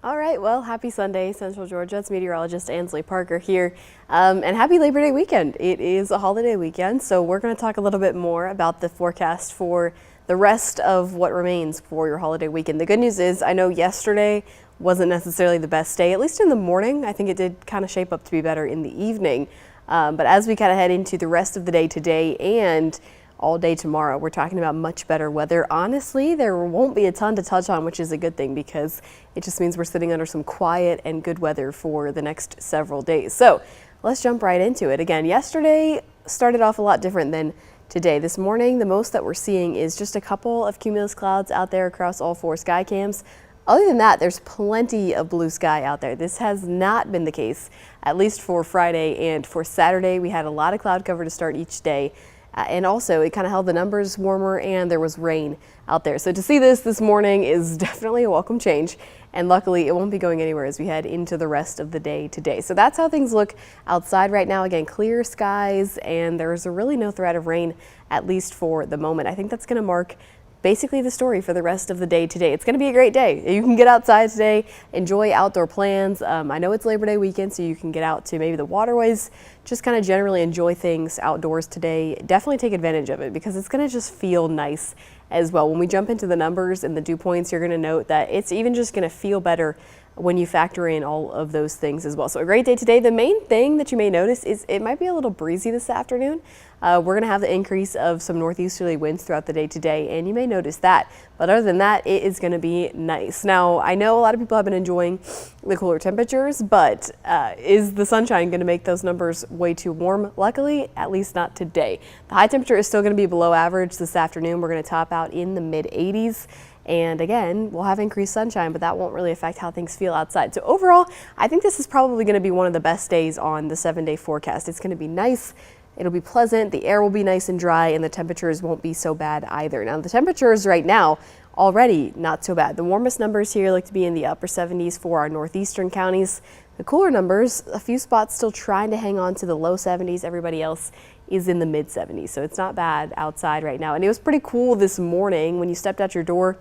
All right, well, happy Sunday, Central Georgia. It's meteorologist Ansley Parker here, and happy Labor Day weekend. It is a holiday weekend, so we're going to talk a little bit more about the forecast for the rest of what remains for your holiday weekend. The good news is I know yesterday wasn't necessarily the best day, at least in the morning. I think it did kind of shape up to be better in the evening, but as we kind of head into the rest of the day today and all day tomorrow, we're talking about much better weather. Honestly, there won't be a ton to touch on, which is a good thing because it just means we're sitting under some quiet and good weather for the next several days. So let's jump right into it. Again, yesterday started off a lot different than today. This morning, the most that we're seeing is just a couple of cumulus clouds out there across all four sky cams. Other than that, there's plenty of blue sky out there. This has not been the case, at least for Friday and for Saturday. We had a lot of cloud cover to start each day. And also, it kind of held the numbers warmer and there was rain out there. So to see this morning is definitely a welcome change. And luckily, it won't be going anywhere as we head into the rest of the day today. So that's how things look outside right now. Again, clear skies, and there's really no threat of rain, at least for the moment. I think that's going to mark basically the story for the rest of the day today. It's going to be a great day. You can get outside today, enjoy outdoor plans. I know it's Labor Day weekend, so you can get out to maybe the waterways, just kind of generally enjoy things outdoors today. Definitely take advantage of it because it's going to just feel nice as well. When we jump into the numbers and the dew points, you're going to note that it's even just going to feel better when you factor in all of those things as well. So a great day today. The main thing that you may notice is it might be a little breezy this afternoon. We're going to have the increase of some northeasterly winds throughout the day today, and you may notice that. But other than that, it is going to be nice. Now, I know a lot of people have been enjoying the cooler temperatures, but is the sunshine going to make those numbers way too warm? Luckily, at least not today. The high temperature is still going to be below average this afternoon. We're going to top out in the mid 80s. And again, we'll have increased sunshine, but that won't really affect how things feel outside. So overall, I think this is probably going to be one of the best days on the 7-day forecast. It's going to be nice. It'll be pleasant. The air will be nice and dry, and the temperatures won't be so bad either. Now, the temperatures right now already not so bad. The warmest numbers here look to be in the upper 70s for our northeastern counties. The cooler numbers, a few spots still trying to hang on to the low 70s. Everybody else is in the mid 70s, so it's not bad outside right now. And it was pretty cool this morning when you stepped out your door.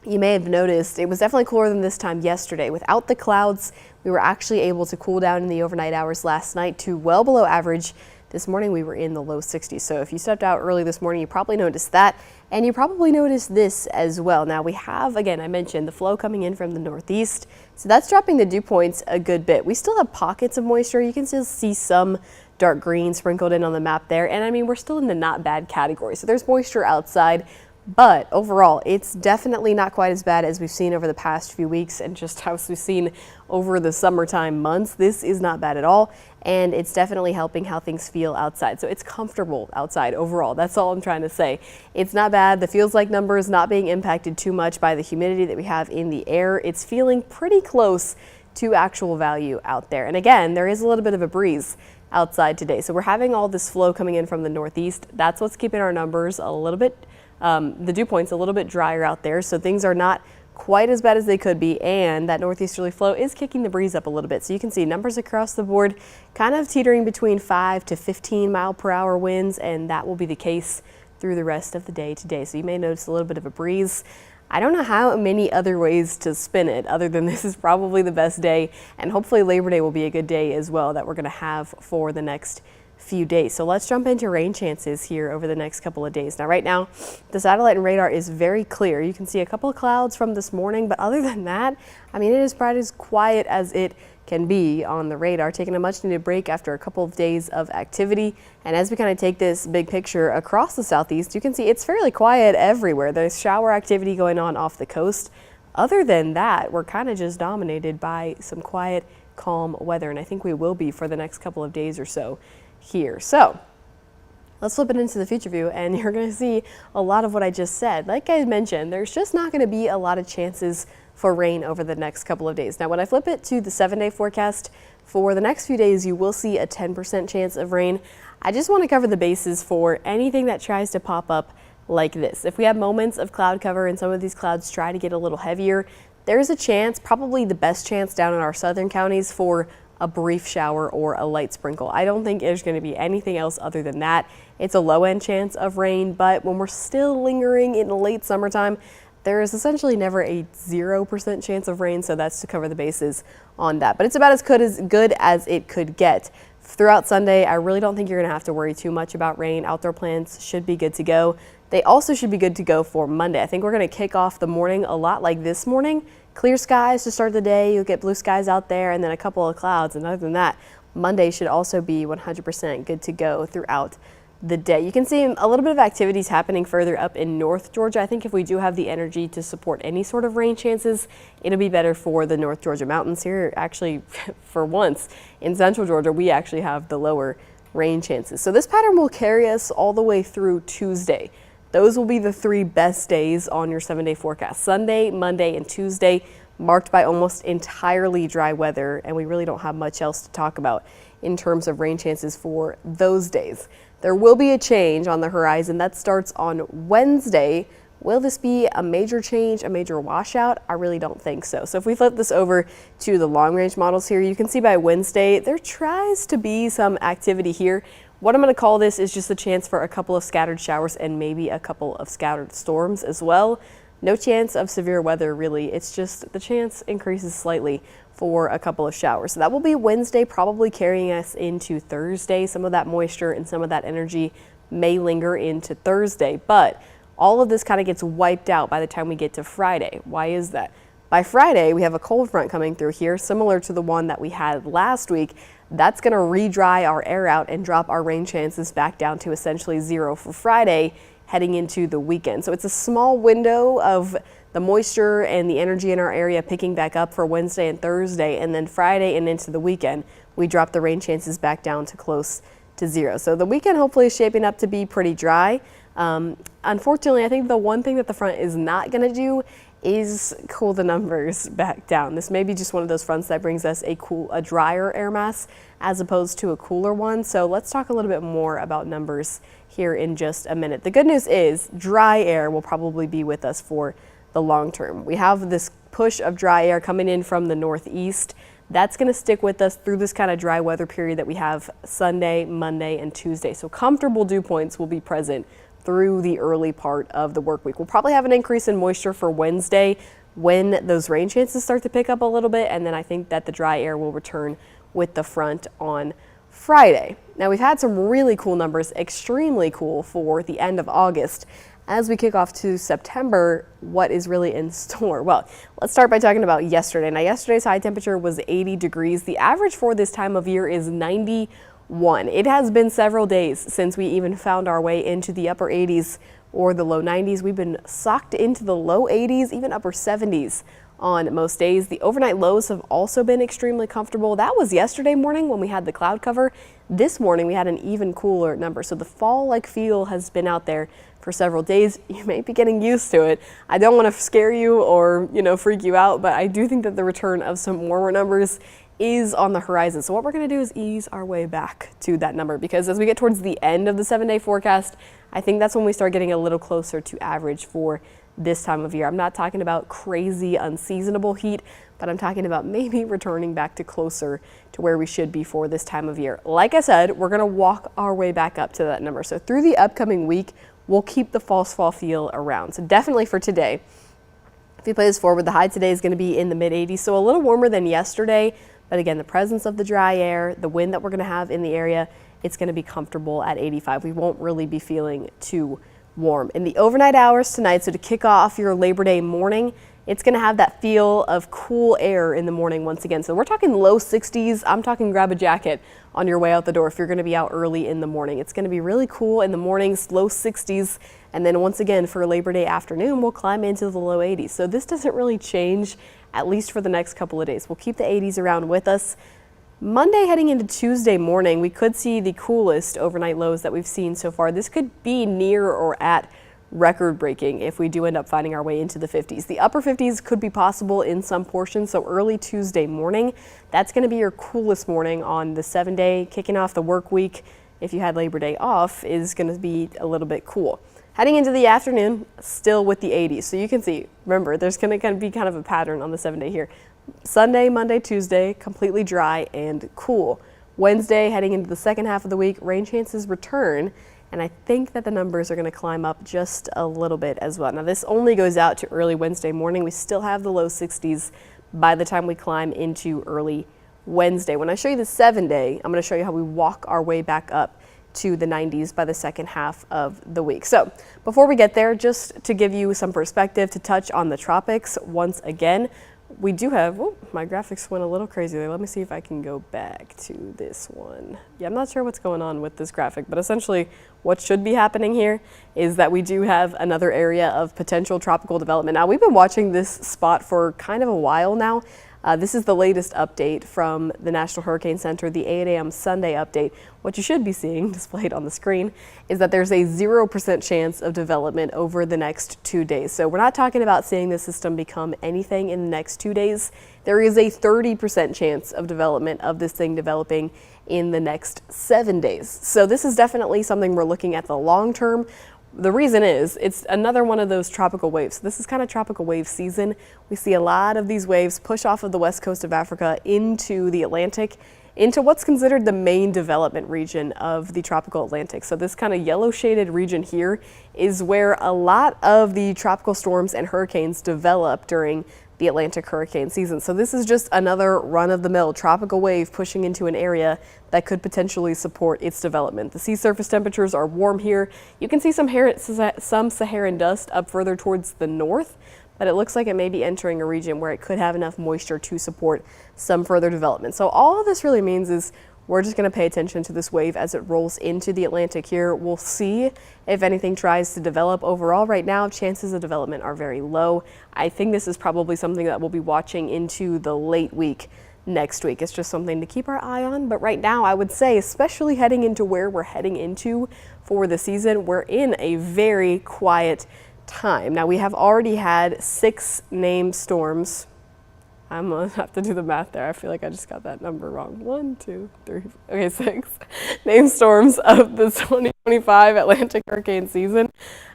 You may have noticed it was definitely cooler than this time yesterday. Without the clouds, we were actually able to cool down in the overnight hours last night to well below average. This morning we were in the low 60s. So if you stepped out early this morning, you probably noticed that, and you probably noticed this as well. Now we have, again, I mentioned the flow coming in from the northeast, so that's dropping the dew points a good bit. We still have pockets of moisture. You can still see some dark green sprinkled in on the map there, and I mean, we're still in the not bad category. So there's moisture outside, but overall, it's definitely not quite as bad as we've seen over the past few weeks and just how we've seen over the summertime months. This is not bad at all, and it's definitely helping how things feel outside. So it's comfortable outside overall. That's all I'm trying to say. It's not bad. The feels like number is not being impacted too much by the humidity that we have in the air. It's feeling pretty close to actual value out there. And again, there is a little bit of a breeze outside today. So we're having all this flow coming in from the northeast. That's what's keeping our numbers a little bit the dew points a little bit drier out there, so things are not quite as bad as they could be, and that northeasterly flow is kicking the breeze up a little bit. So you can see numbers across the board kind of teetering between 5 to 15 mile per hour winds, and that will be the case through the rest of the day today. So you may notice a little bit of a breeze. I don't know how many other ways to spin it other than this is probably the best day, and hopefully Labor Day will be a good day as well that we're going to have for the next few days. So let's jump into rain chances here over the next couple of days. Now right now the satellite and radar is very clear. You can see a couple of clouds from this morning, but other than that, I mean, it is probably as quiet as it can be on the radar, taking a much needed break after a couple of days of activity. And as we kind of take this big picture across the southeast, you can see it's fairly quiet everywhere. There's shower activity going on off the coast. Other than that, we're kind of just dominated by some quiet, calm weather, and I think we will be for the next couple of days or so here. So let's flip it into the future view, and you're going to see a lot of what I just said. Like I mentioned, there's just not going to be a lot of chances for rain over the next couple of days. Now, when I flip it to the 7-day forecast for the next few days, you will see a 10% chance of rain. I just want to cover the bases for anything that tries to pop up like this. If we have moments of cloud cover and some of these clouds try to get a little heavier, there's a chance, probably the best chance down in our southern counties, for a brief shower or a light sprinkle. I don't think there's going to be anything else other than that. It's a low end chance of rain, but when we're still lingering in the late summertime, there is essentially never a 0% chance of rain, so that's to cover the bases on that. But it's about as good as it could get. Throughout Sunday, I really don't think you're going to have to worry too much about rain. Outdoor plants should be good to go. They also should be good to go for Monday. I think we're going to kick off the morning a lot like this morning. Clear skies to start the day. You'll get blue skies out there and then a couple of clouds. And other than that, Monday should also be 100% good to go throughout the day. You can see a little bit of activities happening further up in North Georgia. I think if we do have the energy to support any sort of rain chances, it'll be better for the North Georgia mountains here. Actually, for once in Central Georgia, we actually have the lower rain chances. So this pattern will carry us all the way through Tuesday. Those will be the 3 best days on your 7-day forecast. Sunday, Monday, and Tuesday marked by almost entirely dry weather, and we really don't have much else to talk about in terms of rain chances for those days. There will be a change on the horizon that starts on Wednesday. Will this be a major change, a major washout? I really don't think so. So if we flip this over to the long range models here, you can see by Wednesday, there tries to be some activity here. What I'm going to call this is just a chance for a couple of scattered showers and maybe a couple of scattered storms as well. No chance of severe weather, really. It's just the chance increases slightly for a couple of showers. So that will be Wednesday, probably carrying us into Thursday. Some of that moisture and some of that energy may linger into Thursday, but all of this kind of gets wiped out by the time we get to Friday. Why is that? By Friday, we have a cold front coming through here, similar to the one that we had last week. That's going to re-dry our air out and drop our rain chances back down to essentially 0 for Friday, heading into the weekend. So it's a small window of the moisture and the energy in our area picking back up for Wednesday and Thursday, and then Friday and into the weekend, we drop the rain chances back down to close to 0. So the weekend hopefully is shaping up to be pretty dry. Unfortunately, I think the one thing that the front is not going to do is cool the numbers back down. This may be just one of those fronts that brings us a drier air mass as opposed to a cooler one. So let's talk a little bit more about numbers here in just a minute. The good news is dry air will probably be with us for the long term. We have this push of dry air coming in from the northeast. That's going to stick with us through this kind of dry weather period that we have Sunday, Monday, and Tuesday. So comfortable dew points will be present through the early part of the work week. We'll probably have an increase in moisture for Wednesday when those rain chances start to pick up a little bit, and then I think that the dry air will return with the front on Friday. Now we've had some really cool numbers, extremely cool for the end of August. As we kick off to September, what is really in store? Well, let's start by talking about yesterday. Now yesterday's high temperature was 80 degrees. The average for this time of year is 91. It has been several days since we even found our way into the upper 80s or the low 90s. We've been socked into the low 80s, even upper 70s on most days. The overnight lows have also been extremely comfortable. That was yesterday morning when we had the cloud cover. This morning we had an even cooler number. So the fall-like feel has been out there for several days. You may be getting used to it. I don't want to scare you or, freak you out, but I do think that the return of some warmer numbers is on the horizon. So what we're going to do is ease our way back to that number, because as we get towards the end of the 7-day forecast, I think that's when we start getting a little closer to average for this time of year. I'm not talking about crazy unseasonable heat, but I'm talking about maybe returning back to closer to where we should be for this time of year. Like I said, we're going to walk our way back up to that number. So through the upcoming week, we'll keep the false fall feel around. So definitely for today, if you play this forward, the high today is going to be in the mid 80s, so a little warmer than yesterday. But again, the presence of the dry air, the wind that we're going to have in the area, it's going to be comfortable at 85. We won't really be feeling too warm. In the overnight hours tonight, so to kick off your Labor Day morning, it's going to have that feel of cool air in the morning once again. So we're talking low 60s. I'm talking grab a jacket on your way out the door if you're going to be out early in the morning. It's going to be really cool in the mornings, low 60s. And then once again for Labor Day afternoon, we'll climb into the low 80s. So this doesn't really change, at least for the next couple of days. We'll keep the 80s around with us. Monday heading into Tuesday morning, we could see the coolest overnight lows that we've seen so far. This could be near or at record breaking if we do end up finding our way into the 50s. The upper 50s could be possible in some portions, so early Tuesday morning, that's going to be your coolest morning on the 7-day. Kicking off the work week, if you had Labor Day off, is going to be a little bit cool. Heading into the afternoon, still with the 80s. So you can see, remember, there's going to be kind of a pattern on the 7-day here. Sunday, Monday, Tuesday, completely dry and cool. Wednesday, heading into the second half of the week, rain chances return. And I think that the numbers are going to climb up just a little bit as well. Now, this only goes out to early Wednesday morning. We still have the low 60s by the time we climb into early Wednesday. When I show you the 7-day, I'm going to show you how we walk our way back up to the 90s by the second half of the week. So before we get there, just to give you some perspective, to touch on the tropics once again, we do have, oh, my graphics went a little crazy there. Let me see if I can go back to this one. Yeah, I'm not sure what's going on with this graphic, but essentially what should be happening here is that we do have another area of potential tropical development. Now, we've been watching this spot for kind of a while now. This is the latest update from the National Hurricane Center, the 8 a.m. Sunday update. What you should be seeing displayed on the screen is that there's a 0% chance of development over the next 2 days. So we're not talking about seeing the system become anything in the next 2 days. There is a 30% chance of development of this thing developing in the next 7 days. So this is definitely something we're looking at the long term. The reason is it's another one of those tropical waves. This is kind of tropical wave season. We see a lot of these waves push off of the west coast of Africa into the Atlantic, into what's considered the main development region of the tropical Atlantic. So this kind of yellow shaded region here is where a lot of the tropical storms and hurricanes develop during the Atlantic hurricane season. So this is just another run-of-the-mill tropical wave pushing into an area that could potentially support its development. The sea surface temperatures are warm here. You can see some Saharan dust up further towards the north, but it looks like it may be entering a region where it could have enough moisture to support some further development. So all this really means is we're just going to pay attention to this wave as it rolls into the Atlantic here. We'll see if anything tries to develop. Overall, right now, chances of development are very low. I think this is probably something that we'll be watching into the late week next week. It's just something to keep our eye on. But right now, I would say, especially heading into where we're heading into for the season, we're in a very quiet time. Now, we have already had 6 named storms. I'm gonna have to do the math there. I feel like I just got that number wrong. 1, 2, 3, okay, 6 named storms of the 2025 Atlantic hurricane season.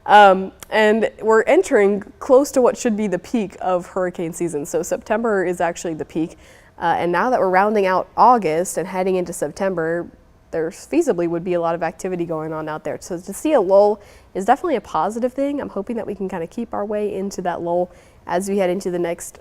And we're entering close to what should be the peak of hurricane season. So September is actually the peak. And now that we're rounding out August and heading into September, there feasibly would be a lot of activity going on out there. So to see a lull is definitely a positive thing. I'm hoping that we can kind of keep our way into that lull as we head into the next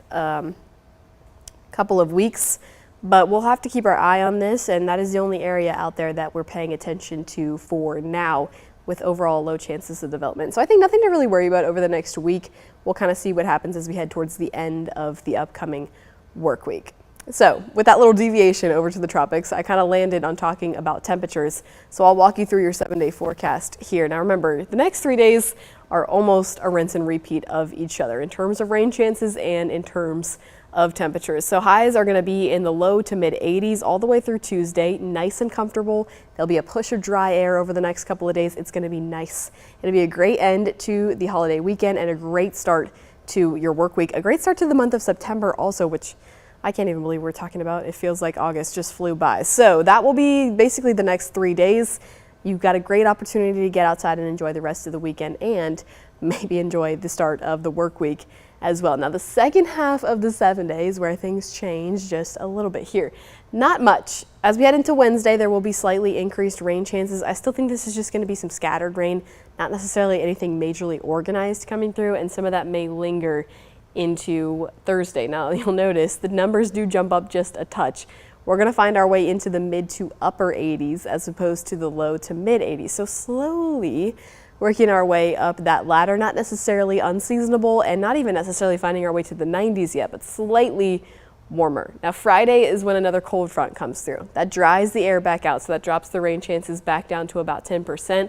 couple of weeks, but we'll have to keep our eye on this, and that is the only area out there that we're paying attention to for now, with overall low chances of development. So I think nothing to really worry about over the next week. We'll kind of see what happens as we head towards the end of the upcoming work week. So with that little deviation over to the tropics, I kind of landed on talking about temperatures. So I'll walk you through your 7-day forecast here. Now remember, the next 3 days are almost a rinse and repeat of each other in terms of rain chances and in terms of temperatures. So highs are going to be in the low to mid 80s all the way through Tuesday, nice and comfortable. There'll be a push of dry air over the next couple of days. It's going to be nice. It'll be a great end to the holiday weekend and a great start to your work week. A great start to the month of September also, which I can't even believe we're talking about. It feels like August just flew by. So that will be basically the next 3 days. You've got a great opportunity to get outside and enjoy the rest of the weekend and maybe enjoy the start of the work week as well. Now the second half of the 7 days where things change just a little bit here. Not much. As we head into Wednesday, there will be slightly increased rain chances. I still think this is just going to be some scattered rain, not necessarily anything majorly organized coming through, and some of that may linger into Thursday. Now you'll notice the numbers do jump up just a touch. We're going to find our way into the mid to upper 80s as opposed to the low to mid 80s. So slowly working our way up that ladder, not necessarily unseasonable and not even necessarily finding our way to the 90s yet, but slightly warmer. Now Friday is when another cold front comes through. That dries the air back out, so that drops the rain chances back down to about 10%,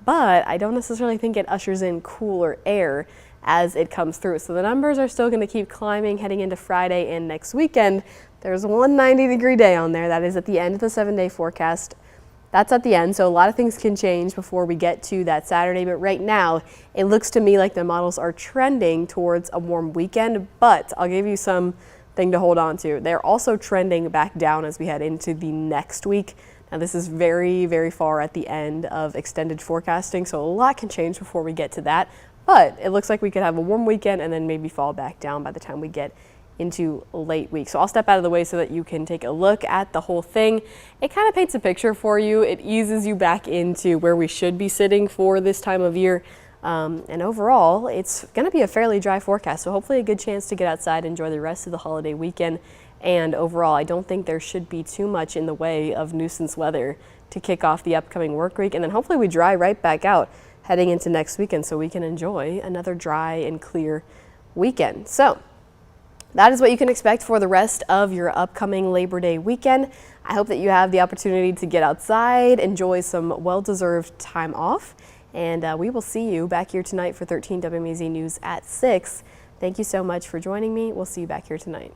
but I don't necessarily think it ushers in cooler air as it comes through. So the numbers are still going to keep climbing heading into Friday and next weekend. There's one 90-degree day on there. That is at the end of the 7-day forecast. That's at the end, so a lot of things can change before we get to that Saturday, but right now it looks to me like the models are trending towards a warm weekend, but I'll give you something to hold on to. They're also trending back down as we head into the next week. Now this is very, very far at the end of extended forecasting, so a lot can change before we get to that, but it looks like we could have a warm weekend and then maybe fall back down by the time we get into late week. So I'll step out of the way so that you can take a look at the whole thing. It kind of paints a picture for you. It eases you back into where we should be sitting for this time of year. And overall, it's going to be a fairly dry forecast, so hopefully a good chance to get outside, enjoy the rest of the holiday weekend. And overall, I don't think there should be too much in the way of nuisance weather to kick off the upcoming work week. And then hopefully we dry right back out heading into next weekend so we can enjoy another dry and clear weekend. So that is what you can expect for the rest of your upcoming Labor Day weekend. I hope that you have the opportunity to get outside, enjoy some well-deserved time off, and we will see you back here tonight for 13 WMAZ News at 6. Thank you so much for joining me. We'll see you back here tonight.